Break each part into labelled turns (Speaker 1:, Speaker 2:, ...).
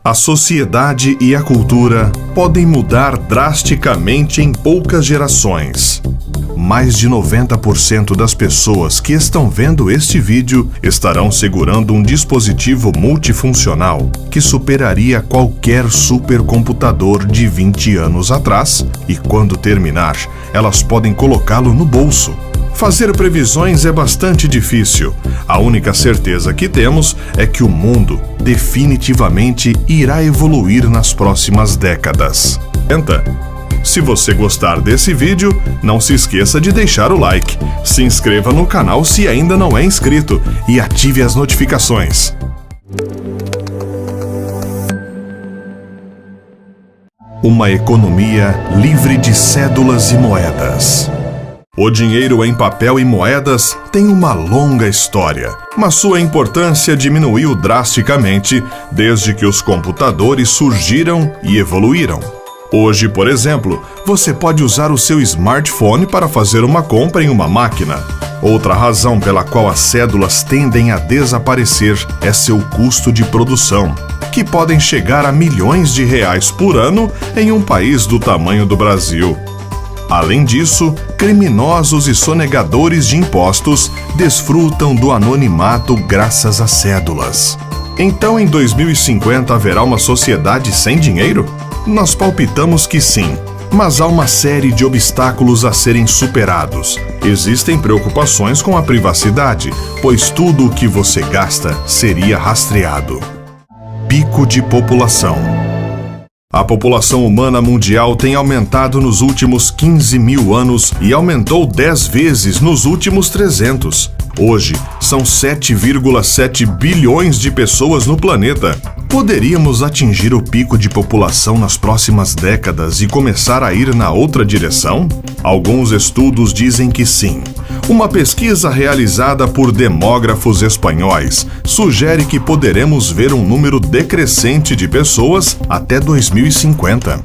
Speaker 1: A sociedade e a cultura podem mudar drasticamente em poucas gerações. Mais de 90% das pessoas que estão vendo este vídeo estarão segurando um dispositivo multifuncional que superaria qualquer supercomputador de 20 anos atrás e, quando terminar, elas podem colocá-lo no bolso. Fazer previsões é bastante difícil. A única certeza que temos é que o mundo definitivamente irá evoluir nas próximas décadas. Se você gostar desse vídeo, não se esqueça de deixar o like, se inscreva no canal se ainda não é inscrito e ative as notificações. Uma economia livre de cédulas e moedas. O dinheiro em papel e moedas tem uma longa história, mas sua importância diminuiu drasticamente desde que os computadores surgiram e evoluíram. Hoje, por exemplo, você pode usar o seu smartphone para fazer uma compra em uma máquina. Outra razão pela qual as cédulas tendem a desaparecer é seu custo de produção, que podem chegar a milhões de reais por ano em um país do tamanho do Brasil. Além disso, criminosos e sonegadores de impostos desfrutam do anonimato graças às cédulas. Então, em 2050 haverá uma sociedade sem dinheiro? Nós palpitamos que sim, mas há uma série de obstáculos a serem superados. Existem preocupações com a privacidade, pois tudo o que você gasta seria rastreado. Pico de população. A população humana mundial tem aumentado nos últimos 15 mil anos e aumentou 10 vezes nos últimos 300. Hoje, são 7,7 bilhões de pessoas no planeta. Poderíamos atingir o pico de população nas próximas décadas e começar a ir na outra direção? Alguns estudos dizem que sim. Uma pesquisa realizada por demógrafos espanhóis sugere que poderemos ver um número decrescente de pessoas até 2050.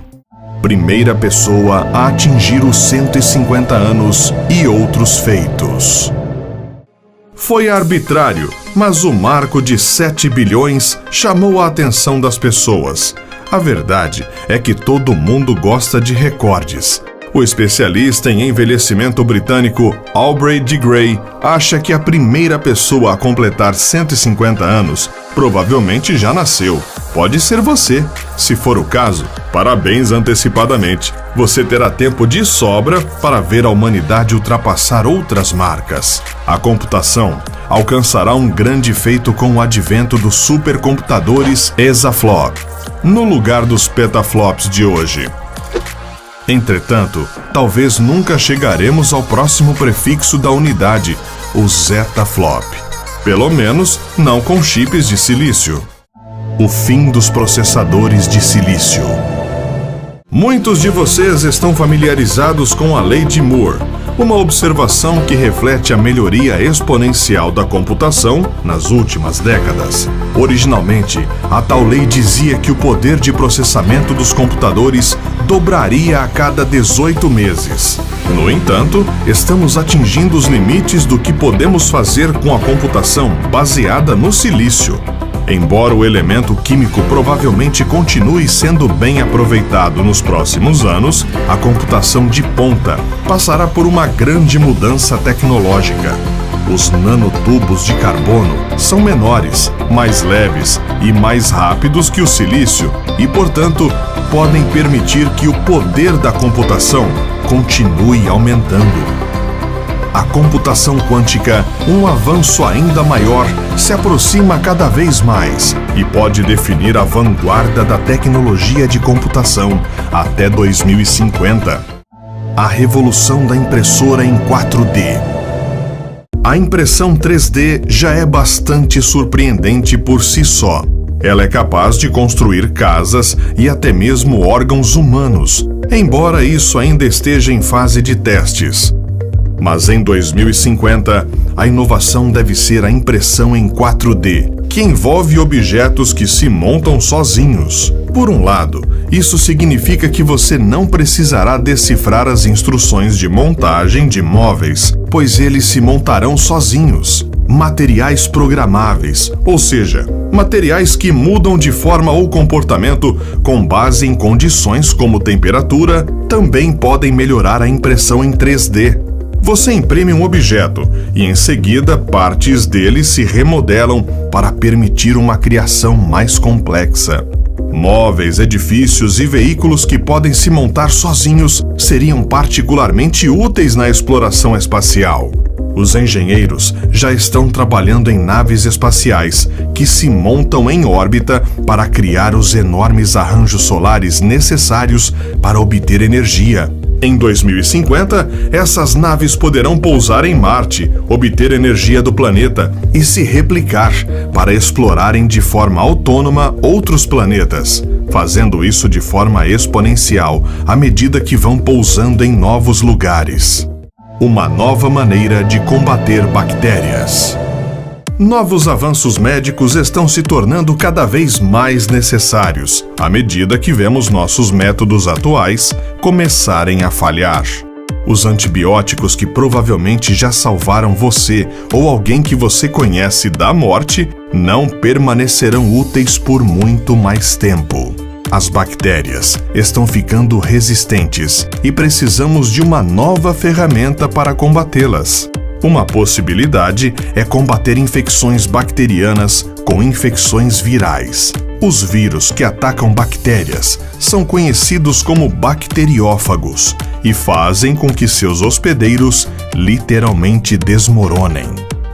Speaker 1: Primeira pessoa a atingir os 150 anos e outros feitos. Foi arbitrário, mas o marco de 7 bilhões chamou a atenção das pessoas. A verdade é que todo mundo gosta de recordes. O especialista em envelhecimento britânico Aubrey de Grey acha que a primeira pessoa a completar 150 anos provavelmente já nasceu. Pode ser você. Se for o caso, parabéns antecipadamente. Você terá tempo de sobra para ver a humanidade ultrapassar outras marcas. A computação alcançará um grande feito com o advento dos supercomputadores exaflop, no lugar dos petaflops de hoje. Entretanto, talvez nunca chegaremos ao próximo prefixo da unidade, o zetaflop. Pelo menos, não com chips de silício. O fim dos processadores de silício. Muitos de vocês estão familiarizados com a Lei de Moore, uma observação que reflete a melhoria exponencial da computação nas últimas décadas. Originalmente, a tal lei dizia que o poder de processamento dos computadores dobraria a cada 18 meses. No entanto, estamos atingindo os limites do que podemos fazer com a computação baseada no silício. Embora o elemento químico provavelmente continue sendo bem aproveitado nos próximos anos, a computação de ponta passará por uma grande mudança tecnológica. Os nanotubos de carbono são menores, mais leves e mais rápidos que o silício e, portanto, podem permitir que o poder da computação continue aumentando. A computação quântica, um avanço ainda maior, se aproxima cada vez mais e pode definir a vanguarda da tecnologia de computação até 2050. A revolução da impressora em 4D. A impressão 3D já é bastante surpreendente por si só. Ela é capaz de construir casas e até mesmo órgãos humanos, embora isso ainda esteja em fase de testes. Mas em 2050, a inovação deve ser a impressão em 4D, que envolve objetos que se montam sozinhos. Por um lado, isso significa que você não precisará decifrar as instruções de montagem de móveis, pois eles se montarão sozinhos. materiais programáveis, ou seja, materiais que mudam de forma ou comportamento com base em condições como temperatura, também podem melhorar a impressão em 3D. Você imprime um objeto e, em seguida, partes dele se remodelam para permitir uma criação mais complexa. Móveis, edifícios e veículos que podem se montar sozinhos seriam particularmente úteis na exploração espacial. Os engenheiros já estão trabalhando em naves espaciais que se montam em órbita para criar os enormes arranjos solares necessários para obter energia. Em 2050, essas naves poderão pousar em Marte, obter energia do planeta e se replicar para explorarem de forma autônoma outros planetas, fazendo isso de forma exponencial à medida que vão pousando em novos lugares. Uma nova maneira de combater bactérias. Novos avanços médicos estão se tornando cada vez mais necessários à medida que vemos nossos métodos atuais começarem a falhar. Os antibióticos que provavelmente já salvaram você ou alguém que você conhece da morte não permanecerão úteis por muito mais tempo. As bactérias estão ficando resistentes e precisamos de uma nova ferramenta para combatê-las. Uma possibilidade é combater infecções bacterianas com infecções virais. Os vírus que atacam bactérias são conhecidos como bacteriófagos e fazem com que seus hospedeiros literalmente desmoronem.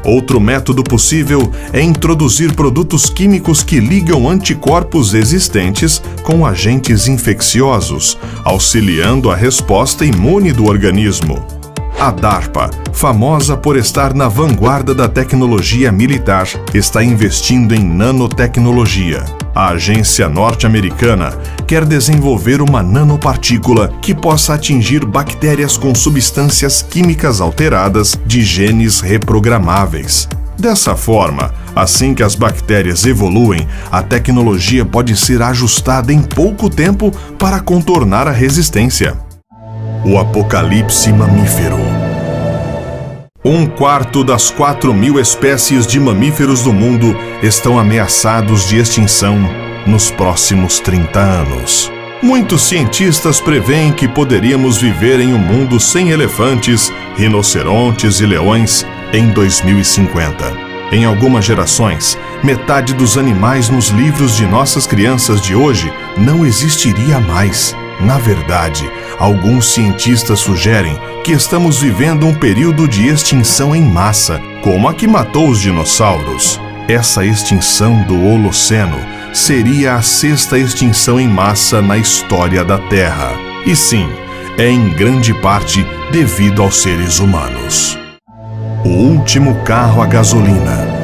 Speaker 1: Outro método possível é introduzir produtos químicos que ligam anticorpos existentes com agentes infecciosos, auxiliando a resposta imune do organismo. A DARPA, famosa por estar na vanguarda da tecnologia militar, está investindo em nanotecnologia. A agência norte-americana quer desenvolver uma nanopartícula que possa atingir bactérias com substâncias químicas alteradas de genes reprogramáveis. Dessa forma, assim que as bactérias evoluem, a tecnologia pode ser ajustada em pouco tempo para contornar a resistência. O apocalipse mamífero. 1/4 das 4.000 espécies de mamíferos do mundo estão ameaçados de extinção nos próximos 30 anos. Muitos cientistas preveem que poderíamos viver em um mundo sem elefantes, rinocerontes e leões em 2050. Em algumas gerações, metade dos animais nos livros de nossas crianças de hoje não existiria mais. Na verdade, alguns cientistas sugerem que estamos vivendo um período de extinção em massa, como a que matou os dinossauros. Essa extinção do Holoceno seria a 6ª extinção em massa na história da Terra. E sim, é em grande parte devido aos seres humanos. O último carro a gasolina.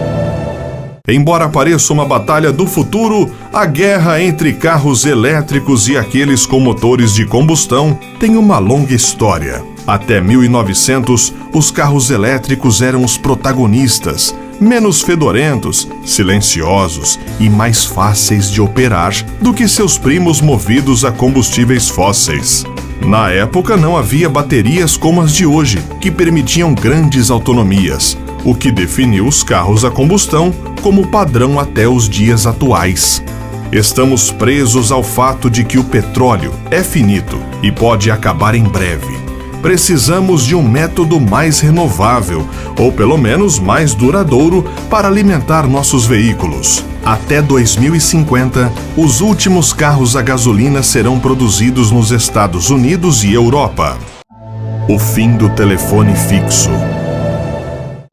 Speaker 1: Embora pareça uma batalha do futuro, a guerra entre carros elétricos e aqueles com motores de combustão tem uma longa história. Até 1900, os carros elétricos eram os protagonistas, menos fedorentos, silenciosos e mais fáceis de operar do que seus primos movidos a combustíveis fósseis. Na época não havia baterias como as de hoje, que permitiam grandes autonomias, o que definiu os carros a combustão como padrão até os dias atuais. Estamos presos ao fato de que o petróleo é finito e pode acabar em breve. Precisamos de um método mais renovável, ou pelo menos mais duradouro, para alimentar nossos veículos. Até 2050, os últimos carros a gasolina serão produzidos nos Estados Unidos e Europa. O fim do telefone fixo.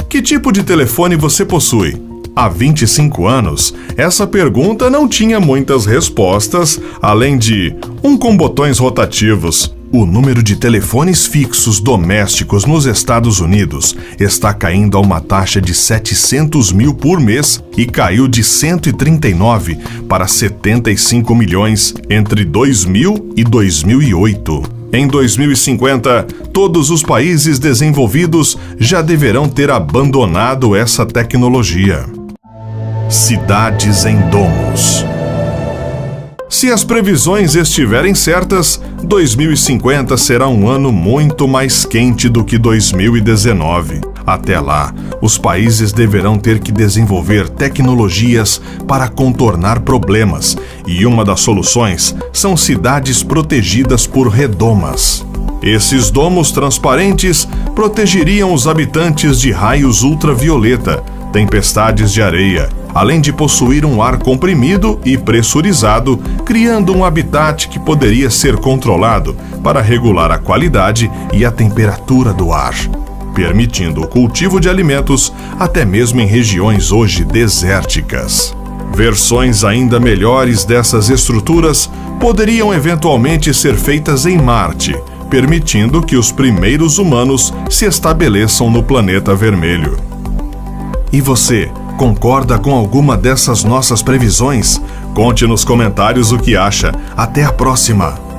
Speaker 1: Que tipo de telefone você possui? Há 25 anos, essa pergunta não tinha muitas respostas, além de com botões rotativos. O número de telefones fixos domésticos nos Estados Unidos está caindo a uma taxa de 700 mil por mês e caiu de 139 para 75 milhões entre 2000 e 2008. Em 2050, todos os países desenvolvidos já deverão ter abandonado essa tecnologia. Cidades em domos. Se as previsões estiverem certas, 2050 será um ano muito mais quente do que 2019. Até lá, os países deverão ter que desenvolver tecnologias para contornar problemas, e uma das soluções são cidades protegidas por redomas. Esses domos transparentes protegeriam os habitantes de raios ultravioleta, tempestades de areia, além de possuir um ar comprimido e pressurizado, criando um habitat que poderia ser controlado para regular a qualidade e a temperatura do ar, permitindo o cultivo de alimentos até mesmo em regiões hoje desérticas. Versões ainda melhores dessas estruturas poderiam eventualmente ser feitas em Marte, permitindo que os primeiros humanos se estabeleçam no planeta vermelho. E você, concorda com alguma dessas nossas previsões? Conte nos comentários o que acha. Até a próxima!